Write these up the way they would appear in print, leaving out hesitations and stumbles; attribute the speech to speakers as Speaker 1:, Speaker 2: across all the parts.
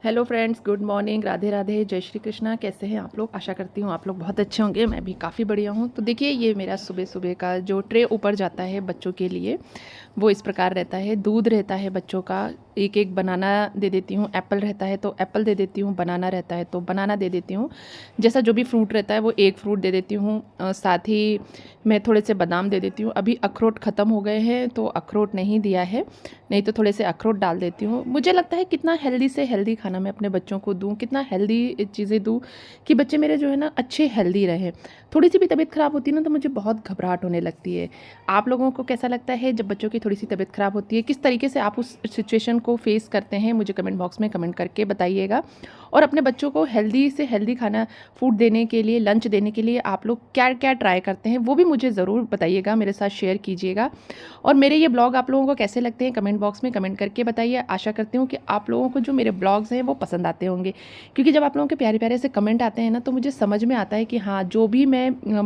Speaker 1: Hello friends, good morning, Radhe Radhe, जय श्री कृष्णा। कैसे हैं आप लोग? आशा करती हूँ आप लोग बहुत अच्छे होंगे। मैं भी काफ़ी बढ़िया हूँ। तो देखिए, ये मेरा सुबह सुबह का जो ट्रे ऊपर जाता है बच्चों के लिए, वो इस प्रकार रहता है। दूध रहता है बच्चों का, एक एक बनाना दे देती हूँ। एप्पल रहता है तो एप्पल दे देती हूँ, बनाना रहता है तो बनाना दे देती हूँ। जैसा जो भी फ्रूट रहता है वो एक फ्रूट दे देती हूँ। साथ ही मैं थोड़े से बादाम दे देती हूँ। अभी अखरोट ख़त्म हो गए हैं तो अखरोट नहीं दिया है, नहीं तो थोड़े से अखरोट डाल देती हूँ। मुझे लगता है कितना हेल्दी से हेल्दी खाना मैं अपने बच्चों को दूँ, कितना हेल्दी चीज़ें दूँ कि बच्चे मेरे जो है ना अच्छे हेल्दी रहें। थोड़ी सी भी तबीयत ख़राब होती है ना तो मुझे बहुत घबराहट होने लगती है। आप लोगों को कैसा लगता है जब बच्चों की थोड़ी सी तबीयत ख़राब होती है? किस तरीके से आप उस सिचुएशन को फेस करते हैं? मुझे कमेंट बॉक्स में कमेंट करके बताइएगा। और अपने बच्चों को हेल्दी से हेल्दी खाना फूड देने के लिए, लंच देने के लिए आप लोग क्या क्या ट्राई करते हैं वो भी मुझे ज़रूर बताइएगा, मेरे साथ शेयर कीजिएगा। और मेरे ये ब्लॉग आप लोगों को कैसे लगते हैं कमेंट बॉक्स में कमेंट करके बताइए। आशा करती हूँ कि आप लोगों को जो मेरे ब्लॉग्स हैं वो पसंद आते होंगे, क्योंकि जब आप लोगों के प्यारे प्यारे से कमेंट आते हैं ना तो मुझे समझ में आता है कि हाँ, जो भी मैं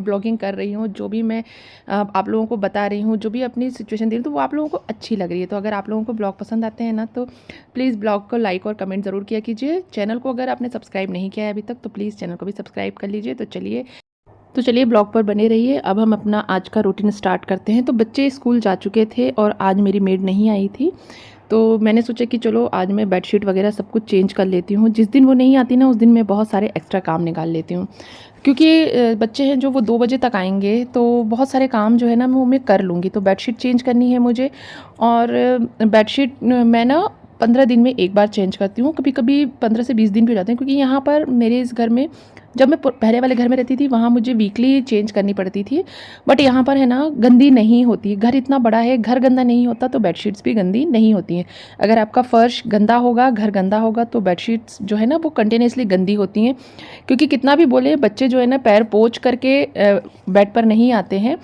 Speaker 1: ब्लॉगिंग कर रही हूँ, जो भी मैं आप लोगों को बता रही हूँ, जो भी अपनी सिचुएशन दे रही हूँ, तो वो आप लोगों को अच्छी लग रही है। तो अगर आप लोगों को ब्लॉग पसंद आते हैं ना तो प्लीज़ ब्लॉग को लाइक और कमेंट ज़रूर किया कीजिए। चैनल को अगर आपने सब्सक्राइब नहीं किया है अभी तक तो प्लीज़ चैनल को भी सब्सक्राइब कर लीजिए। तो चलिए ब्लॉग पर बने रहिए। अब हम अपना आज का रूटीन स्टार्ट करते हैं। तो बच्चे स्कूल जा चुके थे और आज मेरी मेड नहीं आई थी, तो मैंने सोचा कि चलो आज मैं बेडशीट वगैरह सब कुछ चेंज कर लेती हूँ। जिस दिन वो नहीं आती ना उस दिन मैं बहुत सारे एक्स्ट्रा काम निकाल लेती हूँ, क्योंकि बच्चे हैं जो वो 2 बजे तक आएंगे तो बहुत सारे काम जो है ना वो मैं कर लूँगी। तो बेडशीट चेंज करनी है मुझे, और बेडशीट मैं ना 15 दिन में एक बार चेंज करती हूँ। कभी कभी 15 से 20 दिन भी हो जाते हैं, क्योंकि यहाँ पर मेरे इस घर में, जब मैं पहले वाले घर में रहती थी वहाँ मुझे वीकली चेंज करनी पड़ती थी। बट यहाँ पर है ना गंदी नहीं होती। घर इतना बड़ा है, घर गंदा नहीं होता तो बेडशीट्स भी गंदी नहीं होती हैं। अगर आपका फर्श गंदा होगा, घर गंदा होगा तो बेडशीट्स जो है ना वो कंटिन्यूसली गंदी होती हैं। क्योंकि कितना भी बोले, बच्चे जो है ना पैर पोंछ करके बेड पर नहीं आते हैं,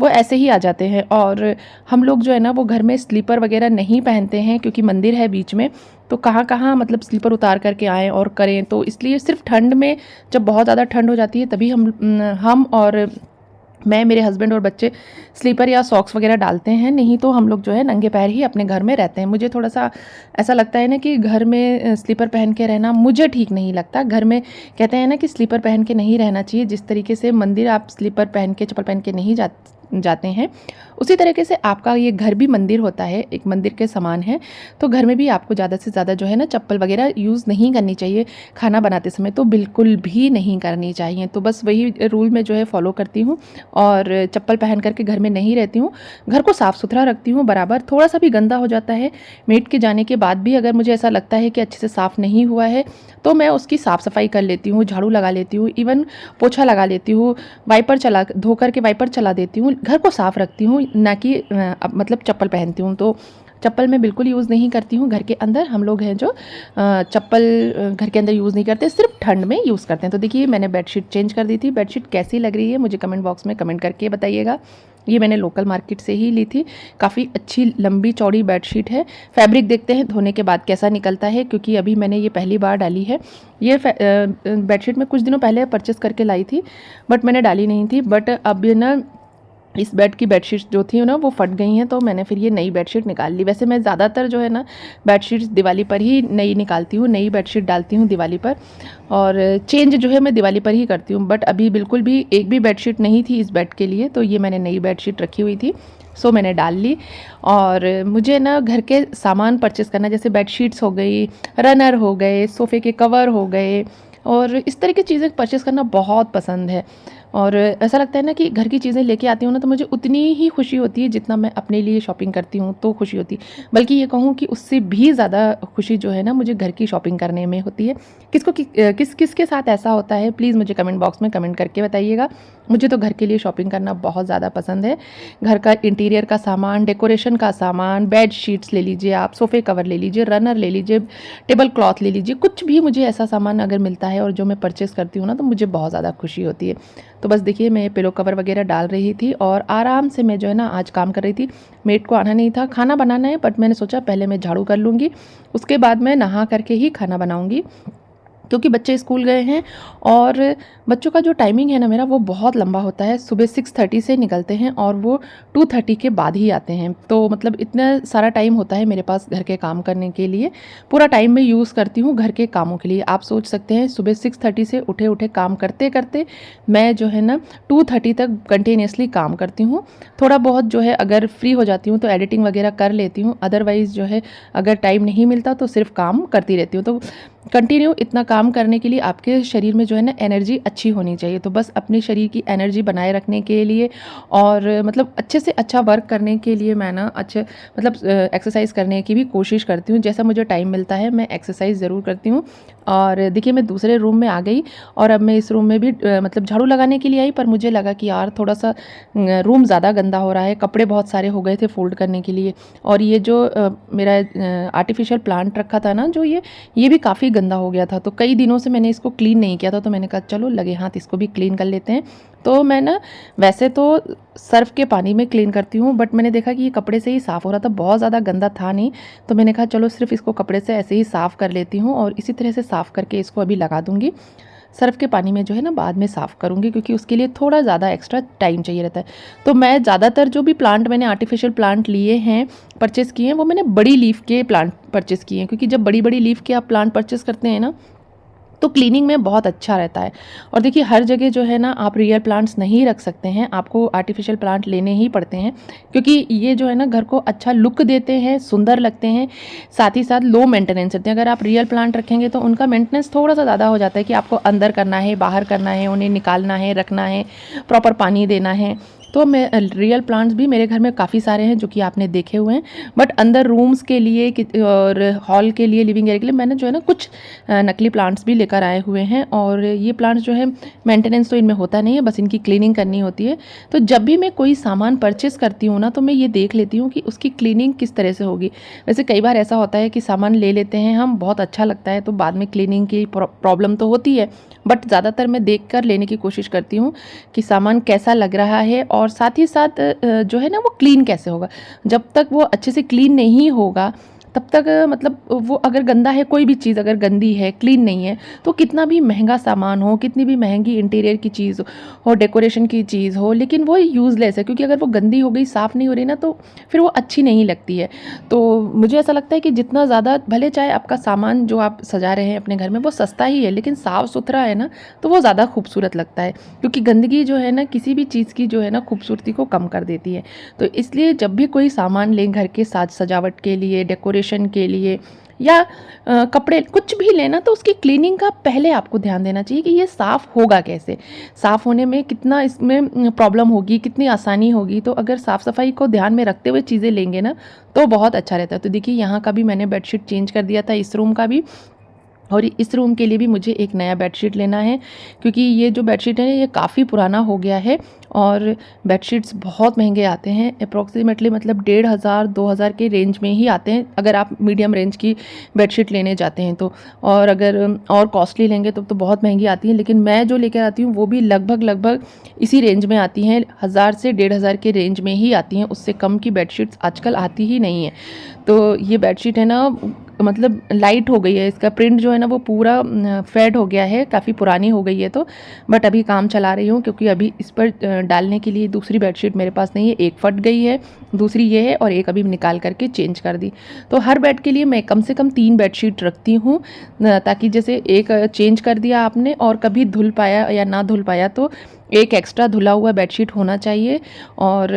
Speaker 1: वो ऐसे ही आ जाते हैं। और हम लोग जो है ना वो घर में स्लीपर वगैरह नहीं पहनते हैं, क्योंकि मंदिर है बीच में, तो कहाँ कहाँ मतलब स्लीपर उतार करके आएँ और करें। तो इसलिए सिर्फ ठंड में, जब बहुत ज़्यादा ठंड हो जाती है तभी हम और मैं, मेरे हस्बैंड और बच्चे स्लीपर या सॉक्स वगैरह डालते हैं। नहीं तो हम लोग जो है नंगे पैर ही अपने घर में रहते हैं। मुझे थोड़ा सा ऐसा लगता है ना कि घर में स्लीपर पहन के रहना मुझे ठीक नहीं लगता। घर में कहते हैं ना कि स्लीपर पहन के नहीं रहना चाहिए। जिस तरीके से मंदिर आप स्लीपर पहन के, चप्पल पहन के नहीं जाते हैं, उसी तरीके से आपका ये घर भी मंदिर होता है, एक मंदिर के समान है। तो घर में भी आपको ज़्यादा से ज़्यादा जो है ना चप्पल वगैरह यूज़ नहीं करनी चाहिए। खाना बनाते समय तो बिल्कुल भी नहीं करनी चाहिए। तो बस वही रूल मैं जो है फॉलो करती हूँ और चप्पल पहन करके घर में नहीं रहती हूँ। घर को साफ़ सुथरा रखती हूँ बराबर। थोड़ा सा भी गंदा हो जाता है, मेड के जाने के बाद भी अगर मुझे ऐसा लगता है कि अच्छे से साफ़ नहीं हुआ है तो मैं उसकी साफ़ सफाई कर लेती हूँ, झाड़ू लगा लेती हूँ, इवन पोछा लगा लेती हूँ, वाइपर चला धो करके वाइपर चला देती हूँ। घर को साफ़ रखती हूँ, ना कि मतलब चप्पल पहनती हूँ। तो चप्पल मैं बिल्कुल यूज़ नहीं करती हूँ घर के अंदर। हम लोग हैं जो चप्पल घर के अंदर यूज़ नहीं करते, सिर्फ ठंड में यूज़ करते हैं। तो देखिए मैंने बेडशीट चेंज कर दी थी। बेडशीट कैसी लग रही है मुझे कमेंट बॉक्स में कमेंट करके बताइएगा। ये मैंने लोकल मार्केट से ही ली थी। काफ़ी अच्छी लंबी चौड़ी बेडशीट है। फैब्रिक देखते हैं धोने के बाद कैसा निकलता है, क्योंकि अभी मैंने ये पहली बार डाली है। ये बेडशीट मैं कुछ दिनों पहले परचेस करके लाई थी, बट मैंने डाली नहीं थी। बट अब ना इस बेड की बेडशीट्स जो थी ना वो फट गई हैं, तो मैंने फिर ये नई बेडशीट निकाल ली। वैसे मैं ज़्यादातर जो है ना बेडशीट्स दिवाली पर ही नई निकालती हूँ, नई बेडशीट डालती हूँ दिवाली पर, और चेंज जो है मैं दिवाली पर ही करती हूँ। बट अभी बिल्कुल भी एक भी बेडशीट नहीं थी इस बेड के लिए, तो ये मैंने नई बेडशीट रखी हुई थी, सो मैंने डाल ली। और मुझे ना घर के सामान परचेस करना, जैसे बेडशीट्स हो गई, रनर हो गए, सोफ़े के कवर हो गए, और इस तरह की चीज़ें परचेस करना बहुत पसंद है। और ऐसा लगता है ना कि घर की चीज़ें लेके आती हूँ ना तो मुझे उतनी ही खुशी होती है जितना मैं अपने लिए शॉपिंग करती हूँ तो खुशी होती है। बल्कि ये कहूँ कि उससे भी ज़्यादा खुशी जो है ना मुझे घर की शॉपिंग करने में होती है। किस किस के साथ ऐसा होता है प्लीज़ मुझे कमेंट बॉक्स में कमेंट करके बताइएगा। मुझे तो घर के लिए शॉपिंग करना बहुत ज़्यादा पसंद है। घर का इंटीरियर का सामान, डेकोरेशन का सामान, बेड शीट्स ले लीजिए आप, सोफ़े कवर ले लीजिए, रनर ले लीजिए, टेबल क्लॉथ ले लीजिए, कुछ भी मुझे ऐसा सामान अगर मिलता है और जो मैं परचेस करती हूँ ना तो मुझे बहुत ज़्यादा खुशी होती है। तो बस देखिए मैं पिलो कवर वगैरह डाल रही थी और आराम से मैं जो है ना आज काम कर रही थी। मेड को आना नहीं था, खाना बनाना है, बट मैंने सोचा पहले मैं झाड़ू कर लूँगी, उसके बाद मैं नहा करके ही खाना बनाऊँगी। क्योंकि बच्चे स्कूल गए हैं और बच्चों का जो टाइमिंग है ना मेरा वो बहुत लंबा होता है। सुबह 6:30 से निकलते हैं और वो 2:30 के बाद ही आते हैं। तो मतलब इतना सारा टाइम होता है मेरे पास घर के काम करने के लिए। पूरा टाइम मैं यूज़ करती हूँ घर के कामों के लिए। आप सोच सकते हैं सुबह 6:30 से उठे उठे काम करते करते मैं जो है ना 2:30 तक कंटिन्यूसली काम करती हूँ। थोड़ा बहुत जो है अगर फ्री हो जाती हूँ तो एडिटिंग वगैरह कर लेती हूँ, अदरवाइज़ जो है अगर टाइम नहीं मिलता तो सिर्फ काम करती रहती हूँ। तो कंटिन्यू इतना काम करने के लिए आपके शरीर में जो है ना एनर्जी अच्छी होनी चाहिए। तो बस अपने शरीर की एनर्जी बनाए रखने के लिए और मतलब अच्छे से अच्छा वर्क करने के लिए मैं ना अच्छे मतलब एक्सरसाइज करने की भी कोशिश करती हूँ। जैसा मुझे टाइम मिलता है मैं एक्सरसाइज ज़रूर करती हूँ। और देखिए मैं दूसरे रूम में आ गई और अब मैं इस रूम में भी मतलब झाड़ू लगाने के लिए आई, पर मुझे लगा कि यार थोड़ा सा रूम ज़्यादा गंदा हो रहा है, कपड़े बहुत सारे हो गए थे फोल्ड करने के लिए। और ये जो मेरा आर्टिफिशियल प्लांट रखा था ना जो ये भी काफ़ी गंदा हो गया था। तो कई दिनों से मैंने इसको क्लीन नहीं किया था, तो मैंने कहा चलो लगे हाथ इसको भी क्लीन कर लेते हैं। तो मैं ना वैसे तो सर्फ के पानी में क्लीन करती हूँ, बट मैंने देखा कि ये कपड़े से ही साफ़ हो रहा था, बहुत ज़्यादा गंदा था नहीं। तो मैंने कहा चलो सिर्फ इसको कपड़े से ऐसे ही साफ़ कर लेती हूँ और इसी तरह से साफ़ करके इसको अभी लगा दूँगी। सर्फ के पानी में जो है ना बाद में साफ़ करूँगी, क्योंकि उसके लिए थोड़ा ज़्यादा एक्स्ट्रा टाइम चाहिए रहता है। तो मैं ज़्यादातर जो भी प्लांट मैंने आर्टिफिशियल प्लांट लिए हैं, परचेज़ किए हैं, वो मैंने बड़ी लीफ के प्लांट परचेज़ किए हैं। क्योंकि जब बड़ी बड़ी लीफ के आप प्लांट परचेज़ करते हैं ना तो क्लीनिंग में बहुत अच्छा रहता है। और देखिए हर जगह जो है ना आप रियल प्लांट्स नहीं रख सकते हैं, आपको आर्टिफिशियल प्लांट लेने ही पड़ते हैं, क्योंकि ये जो है ना घर को अच्छा लुक देते हैं, सुंदर लगते हैं, साथ ही साथ लो मेंटेनेंस रहते हैं। अगर आप रियल प्लांट रखेंगे तो उनका मेंटेनेंस थोड़ा सा ज़्यादा हो जाता है कि आपको अंदर करना है, बाहर करना है, उन्हें निकालना है, रखना है, प्रॉपर पानी देना है। तो मैं रियल प्लांट्स भी मेरे घर में काफ़ी सारे हैं जो कि आपने देखे हुए हैं, बट अंदर रूम्स के लिए और हॉल के लिए, लिविंग एरिया के लिए मैंने जो है ना कुछ नकली प्लांट्स भी लेकर आए हुए हैं। और ये प्लांट्स जो है मेंटेनेंस तो इनमें होता नहीं है, बस इनकी क्लीनिंग करनी होती है। तो जब भी मैं कोई सामान परचेस करती हूँ ना तो मैं ये देख लेती हूँ कि उसकी क्लीनिंग किस तरह से होगी। वैसे कई बार ऐसा होता है कि सामान ले लेते हैं हम, बहुत अच्छा लगता है, तो बाद में क्लीनिंग की प्रॉब्लम तो होती है, बट ज़्यादातर मैं देख कर लेने की कोशिश करती हूँ कि सामान कैसा लग रहा है और साथ ही साथ जो है ना वो क्लीन कैसे होगा। जब तक वो अच्छे से क्लीन नहीं होगा तब तक मतलब वो अगर गंदा है, कोई भी चीज़ अगर गंदी है, क्लीन नहीं है, तो कितना भी महंगा सामान हो, कितनी भी महंगी इंटीरियर की चीज़ हो, डेकोरेशन की चीज़ हो, लेकिन वो यूज़लेस है, क्योंकि अगर वो गंदी हो गई, साफ़ नहीं हो रही ना, तो फिर वो अच्छी नहीं लगती है। तो मुझे ऐसा लगता है कि जितना ज़्यादा भले चाहे आपका सामान जो आप सजा रहे हैं अपने घर में वो सस्ता ही है, लेकिन साफ़ सुथरा है ना तो वो ज़्यादा खूबसूरत लगता है। क्योंकि गंदगी जो है ना किसी भी चीज़ की जो है ना खूबसूरती को कम कर देती है। तो इसलिए जब भी कोई सामान लें घर के साज सजावट के लिए, डेकोरेशन के लिए, या कपड़े कुछ भी लेना, तो उसकी क्लीनिंग का पहले आपको ध्यान देना चाहिए कि ये साफ़ होगा कैसे, साफ़ होने में कितना इसमें प्रॉब्लम होगी, कितनी आसानी होगी। तो अगर साफ़ सफाई को ध्यान में रखते हुए चीज़ें लेंगे ना तो बहुत अच्छा रहता है। तो देखिए यहाँ का भी मैंने बेडशीट चेंज कर दिया था, इस रूम का भी, और इस रूम के लिए भी मुझे एक नया बेडशीट लेना है, क्योंकि ये जो बेडशीट है ये काफ़ी पुराना हो गया है। और बेडशीट्स बहुत महंगे आते हैं, अप्रॉक्सीमेटली मतलब 1500-2000 के रेंज में ही आते हैं अगर आप मीडियम रेंज की बेडशीट लेने जाते हैं तो। और अगर और कॉस्टली लेंगे तो बहुत महंगी आती हैं, लेकिन मैं जो लेकर आती हूँ वो भी लगभग इसी रेंज में आती हैं, 1000 से 1500 के रेंज में ही आती हैं, उससे कम की बेडशीट्स आजकल आती ही नहीं है। तो ये बेडशीट है ना मतलब लाइट हो गई है, इसका प्रिंट जो है ना वो पूरा फेड हो गया है, काफ़ी पुरानी हो गई है। तो बट अभी काम चला रही हूँ, क्योंकि अभी इस पर डालने के लिए दूसरी बेडशीट मेरे पास नहीं है, एक फट गई है, दूसरी ये है, और एक अभी निकाल करके चेंज कर दी। तो हर बेड के लिए मैं कम से कम 3 बेडशीट रखती हूँ, ताकि जैसे एक चेंज कर दिया आपने और कभी धुल पाया या ना धुल पाया तो एक एक्स्ट्रा धुला हुआ बेडशीट होना चाहिए। और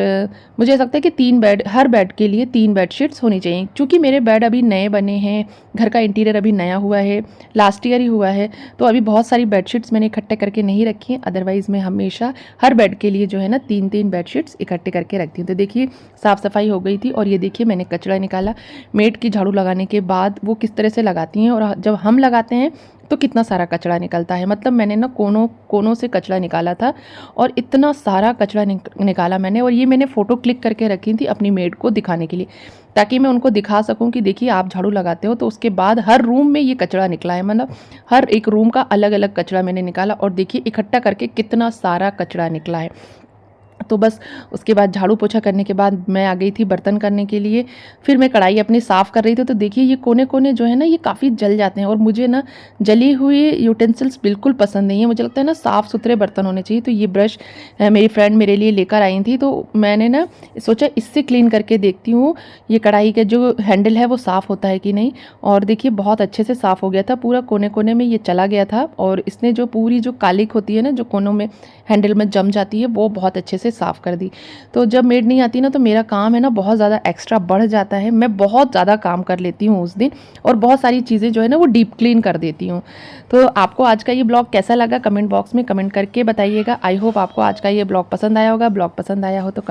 Speaker 1: मुझे ऐसा लगता है कि हर बेड के लिए 3 बेडशीट्स होनी चाहिए। क्योंकि मेरे बेड अभी नए बने हैं, घर का इंटीरियर अभी नया हुआ है, लास्ट ईयर ही हुआ है, तो अभी बहुत सारी बेडशीट्स मैंने इकट्ठे करके नहीं रखी हैं। अदरवाइज़ मैं हमेशा हर बेड के लिए जो है ना 3-3 बेडशीट्स इकट्ठे करके रखती हूँ। तो देखिए साफ़ सफाई हो गई थी, और ये देखिए मैंने कचरा निकाला। मेड की झाड़ू लगाने के बाद वो किस तरह से लगाती हैं, और जब हम लगाते हैं तो कितना सारा कचरा निकलता है। मतलब मैंने ना कोनों से कचरा निकाला था, और इतना सारा कचरा निकाला मैंने। और ये मैंने फ़ोटो क्लिक करके रखी थी अपनी मेड को दिखाने के लिए, ताकि मैं उनको दिखा सकूं कि देखिए आप झाड़ू लगाते हो तो उसके बाद हर रूम में ये कचरा निकला है। मतलब हर एक रूम का अलग अलग कचरा मैंने निकाला, और देखिए इकट्ठा करके कितना सारा कचरा निकला है। तो बस उसके बाद झाड़ू पोछा करने के बाद मैं आ गई थी बर्तन करने के लिए। फिर मैं कढ़ाई अपनी साफ़ कर रही थी, तो देखिए ये कोने कोने जो है ना ये काफ़ी जल जाते हैं, और मुझे ना जली हुई यूटेंसिल्स बिल्कुल पसंद नहीं है। मुझे लगता है ना साफ़ सुथरे बर्तन होने चाहिए। तो ये ब्रश मेरी फ्रेंड मेरे लिए लेकर आई थी, तो मैंने ना सोचा इससे क्लीन करके देखती हूँ ये कढ़ाई का जो हैंडल है वो साफ़ होता है कि नहीं। और देखिए बहुत अच्छे से साफ़ हो गया था, पूरा कोने कोने में ये चला गया था, और इसने जो पूरी जो कालिक होती है ना जो कोनों में हैंडल में जम जाती है वो बहुत अच्छे से साफ़ कर दी। तो जब मेड नहीं आती ना तो मेरा काम है ना बहुत ज़्यादा एक्स्ट्रा बढ़ जाता है। मैं बहुत ज़्यादा काम कर लेती हूँ उस दिन, और बहुत सारी चीज़ें जो है ना वो डीप क्लीन कर देती हूँ। तो आपको आज का ये ब्लॉग कैसा लगा कमेंट बॉक्स में कमेंट करके बताइएगा। आई होप आपको आज का ये ब्लॉग पसंद आया होगा। ब्लॉग पसंद आया हो तो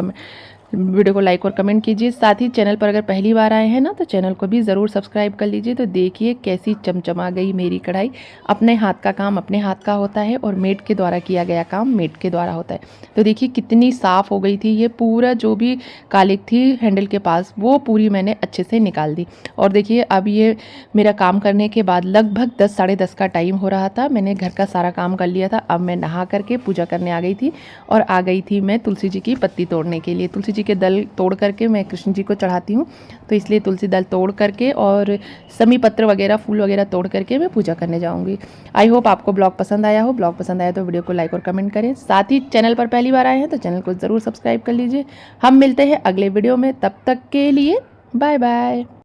Speaker 1: वीडियो को लाइक और कमेंट कीजिए। साथ ही चैनल पर अगर पहली बार आए हैं ना तो चैनल को भी ज़रूर सब्सक्राइब कर लीजिए। तो देखिए कैसी चमचमा गई मेरी कढ़ाई। अपने हाथ का काम अपने हाथ का होता है, और मेड के द्वारा किया गया काम मेड के द्वारा होता है। तो देखिए कितनी साफ़ हो गई थी ये, पूरा जो भी कालिक थी हैंडल के पास वो पूरी मैंने अच्छे से निकाल दी। और देखिए अब ये मेरा काम करने के बाद लगभग 10 साढ़े 10 का टाइम हो रहा था। मैंने घर का सारा काम कर लिया था। अब मैं नहा करके पूजा करने आ गई थी, और आ गई थी मैं तुलसी जी की पत्ती तोड़ने के लिए। तुलसी जी के दल तोड़ करके मैं कृष्ण जी को चढ़ाती हूँ, तो इसलिए तुलसी दल तोड़ करके और समी पत्र वगैरह फूल वगैरह तोड़ करके मैं पूजा करने जाऊँगी। आई होप आपको ब्लॉग पसंद आया हो। ब्लॉग पसंद आया तो वीडियो को लाइक और कमेंट करें। साथ ही चैनल पर पहली बार आए हैं तो चैनल को ज़रूर सब्सक्राइब कर लीजिए। हम मिलते हैं अगले वीडियो में, तब तक के लिए बाय बाय।